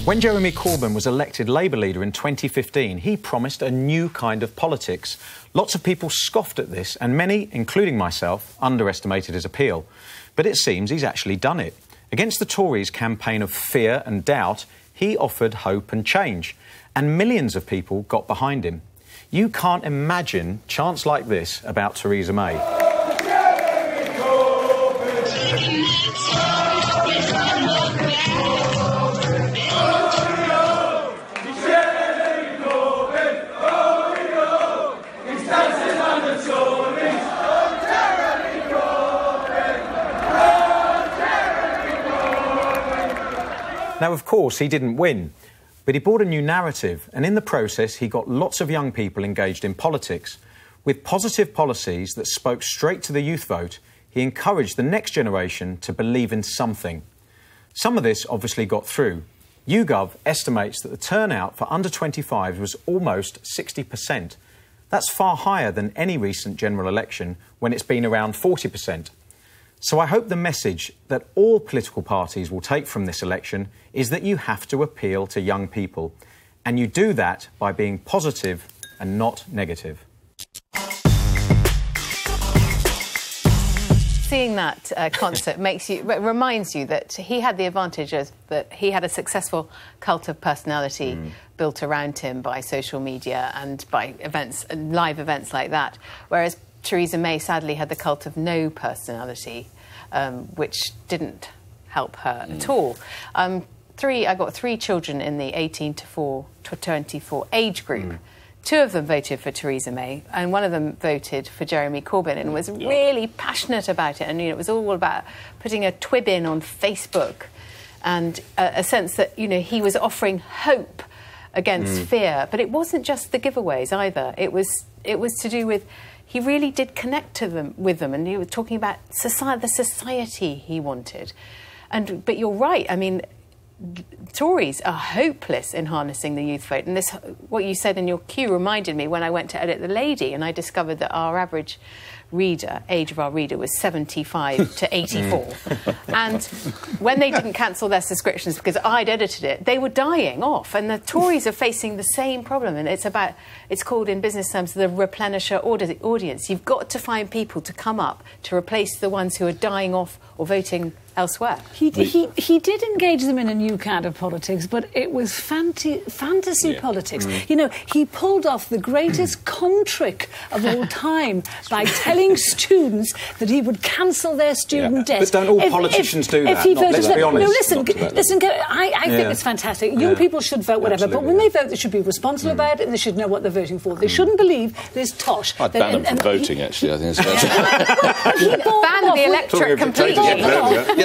When Jeremy Corbyn was elected Labour leader in 2015, he promised a new kind of politics. Lots of people scoffed at this, and many, including myself, underestimated his appeal. But it seems he's actually done it. Against the Tories' campaign of fear and doubt, he offered hope and change, and millions of people got behind him. You can't imagine chants like this about Theresa May. Now, of course, he didn't win, but he brought a new narrative, and in the process, he got lots of young people engaged in politics. With positive policies that spoke straight to the youth vote, he encouraged the next generation to believe in something. Some of this obviously got through. YouGov estimates that the turnout for under 25 was almost 60%. That's far higher than any recent general election, when it's been around 40%. So I hope the message that all political parties will take from this election is that you have to appeal to young people. And you do that by being positive and not negative. Seeing that concert reminds you that he had the advantage of that he had a successful cult of personality built around him by social media and by events, live events like that, whereas Theresa May sadly had the cult of no personality, which didn't help her at all. I got three children in the 18 to 24 age group. Two of them voted for Theresa May, and one of them voted for Jeremy Corbyn and was really passionate about it. And it was all about putting a twib in on Facebook, and a sense that he was offering hope against fear. But it wasn't just the giveaways either. It was to do with he really did connect with them, and he was talking about the society he wanted. But you're right. I mean, Tories are hopeless in harnessing the youth vote, and what you said in your cue reminded me when I went to edit The Lady, and I discovered that our average age of our reader was 75 to 84. And when they didn't cancel their subscriptions because I'd edited it, they were dying off. And the Tories are facing the same problem. And it's called in business terms the replenisher audience. You've got to find people to come up to replace the ones who are dying off or voting elsewhere. He did engage them in a new kind of politics, but it was fantasy politics. He pulled off the greatest con trick of all time by telling students that he would cancel their student debt. But don't all politicians do that? Let's be honest. No, listen, I think it's fantastic. Young people should vote whatever, but when they vote, they should be responsible about it, and they should know what they're voting for. They shouldn't believe this tosh. I'd ban them from voting, actually, I think. Ban the electorate completely.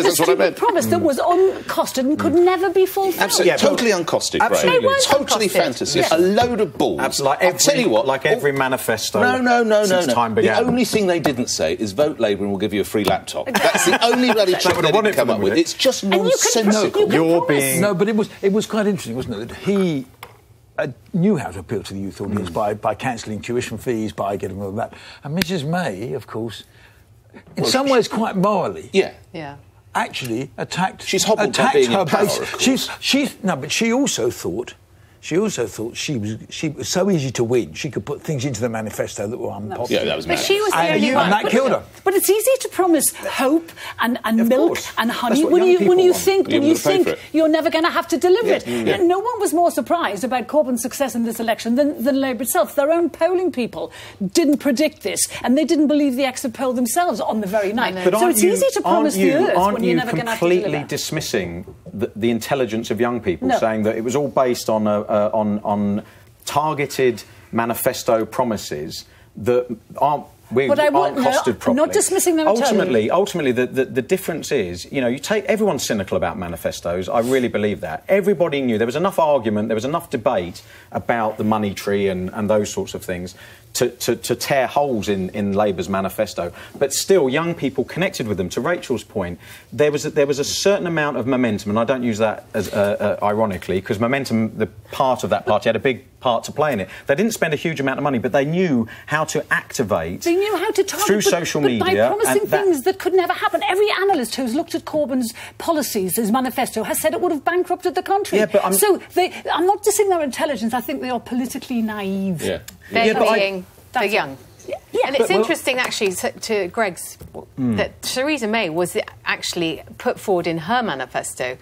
Yes, that's what I meant. Promise that was uncosted and could never be fulfilled. Absolutely, totally uncosted. Absolutely, totally fantasy. A load of balls. Absolutely, I'll tell you what, like every manifesto. No. Since time began. The only thing they didn't say is vote Labour and we'll give you a free laptop. That's the only bloody trick they didn't come up with. It's just nonsensical. You're being no, but it was quite interesting, wasn't it? That he knew how to appeal to the youth audience by cancelling tuition fees, by getting all of that. And Mrs May, of course, in some ways quite morally. Yeah. Actually attacked. She's hobbled by being in power, of course. But she also thought she was so easy to win. She could put things into the manifesto that were unpopular. Yeah, that was mad. But she was the only one. And that killed her. But it's easy to promise hope and milk and honey when you think you're never going to have to deliver it. No one was more surprised about Corbyn's success in this election than Labour itself. Their own polling people didn't predict this, and they didn't believe the exit poll themselves on the very night. But so it's easy to promise the earth when you're never going to have to deliver. Aren't you completely dismissing the intelligence of young people, saying that it was all based on on targeted manifesto promises that aren't costed properly? Not dismissing them. Ultimately, the difference is, everyone's cynical about manifestos. I really believe that. Everybody knew there was enough argument, there was enough debate about the money tree and those sorts of things to tear holes in Labour's manifesto, but still young people connected with them. To Rachel's point, there was a certain amount of momentum, and I don't use that as ironically, because momentum, the part of that party, had a big part to play in it. They didn't spend a huge amount of money, but they knew how to activate. They knew how to target through social media by promising things that could never happen. Every analyst who's looked at Corbyn's policies, his manifesto, has said it would have bankrupted the country. Yeah, but I'm not dissing their intelligence. I think they are politically naive. Yeah. They're young. Yeah. And it's interesting, actually, to Greg's, that Theresa May was actually put forward in her manifesto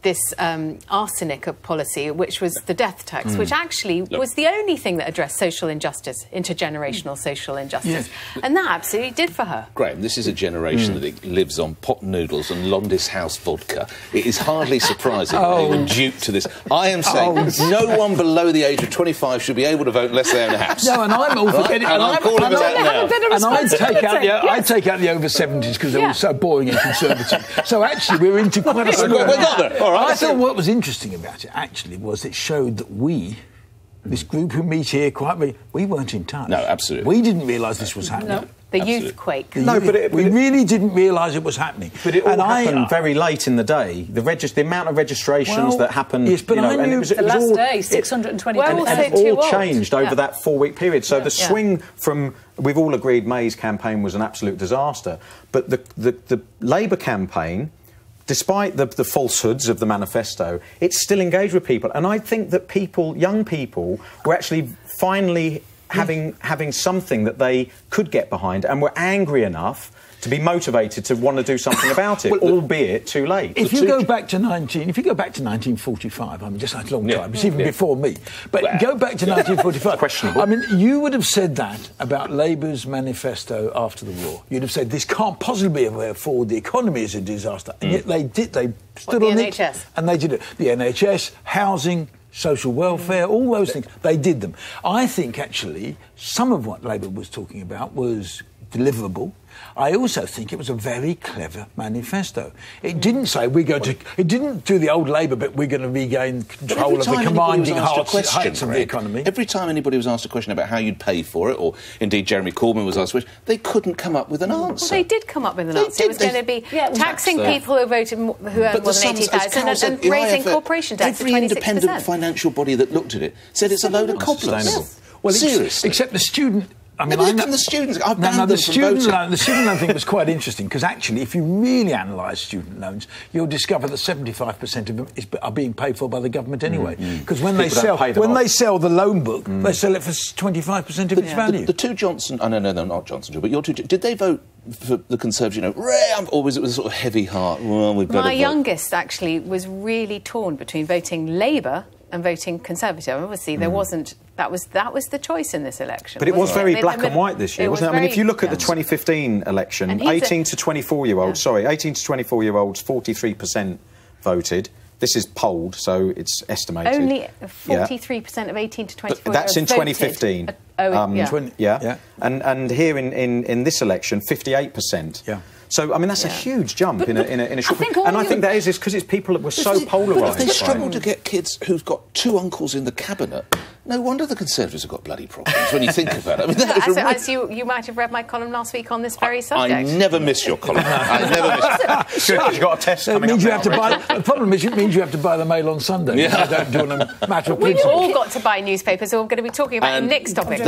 this arsenic of policy, which was the death tax, which actually was the only thing that addressed social injustice, intergenerational social injustice. Yeah. And that absolutely did for her. Graeme, this is a generation that lives on pot noodles and Londis House vodka. It is hardly surprising they were duped to this. I am saying no one below the age of 25 should be able to vote unless they own a house. No, and I'm all for getting... And I'm calling it out now. And I'd take out the over 70s because they're all so boring and conservative. So actually, we're into quite a... We got there. All right. I thought what was interesting about it, actually, was it showed that we, this group who meet here quite regularly, we weren't in touch. No, absolutely. We didn't realise this was happening. No. The youth quake. We really didn't realise it was happening. But it all happened very late in the day. The amount of registrations that happened... Yes, but I knew... The last day, 620... And it all changed over that 4-week period. So the swing from... We've all agreed May's campaign was an absolute disaster. But the Labour campaign... Despite the falsehoods of the manifesto, it's still engaged with people. And I think that young people, were actually finally having something that they could get behind and were angry enough to be motivated to want to do something about it, albeit too late. If you go back to 1945, I mean, just that's a long time. It's even before me. But go back to 1945. Questionable. I mean, you would have said that about Labour's manifesto after the war. You'd have said this can't possibly be a way forward. The economy is a disaster, and yet they did. They stood on it, and they did it. The NHS, housing, social welfare, all those things. They did them. I think actually some of what Labour was talking about was deliverable. I also think it was a very clever manifesto. It didn't say we're going to... It didn't do the old Labour bit, we're going to regain control of the commanding heights of the economy. Every time anybody was asked a question about how you'd pay for it, or indeed Jeremy Corbyn was asked a question, they couldn't come up with an answer. Well, they did come up with an answer. It was going to be taxing people who voted who earned more than 80,000 and raising corporation tax to 26%. Every independent financial body that looked at it said it's a load of cobblers. Well, seriously. Except the student... I mean, the students. I've banned them from voting. The student loan thing was quite interesting because actually, if you really analyse student loans, you'll discover that 75% of them are being paid for by the government anyway. Because when they sell the loan book, they sell it for 25% of its value. The two Johnson, no, not Johnson, but your two. Did they vote for the Conservatives? Or was it with a sort of heavy heart? Well, my youngest actually was really torn between voting Labour and voting Conservative. Obviously, there wasn't. That was the choice in this election. But it was very black and white this year, wasn't it? I mean, if you look at the 2015 election, 18 to 24-year-olds, 43% voted. This is polled, so it's estimated. Only 43% of 18 to 24-year-olds That's in 2015. And here in this election, 58%. Yeah. So, I mean, that's a huge jump in a short period. And I think that is because it's people that were so polarised. But if they struggle to get kids who've got two uncles in the cabinet, no wonder the Conservatives have got bloody problems when you think about it. I mean, as you might have read my column last week on this very subject. I never miss your column. I never miss it. You've got a test coming up. The problem is it means you have to buy the Mail on Sunday. Yeah. You don't do it on a matter of principle. We've all got to buy newspapers, so we're going to be talking about Nick's topic.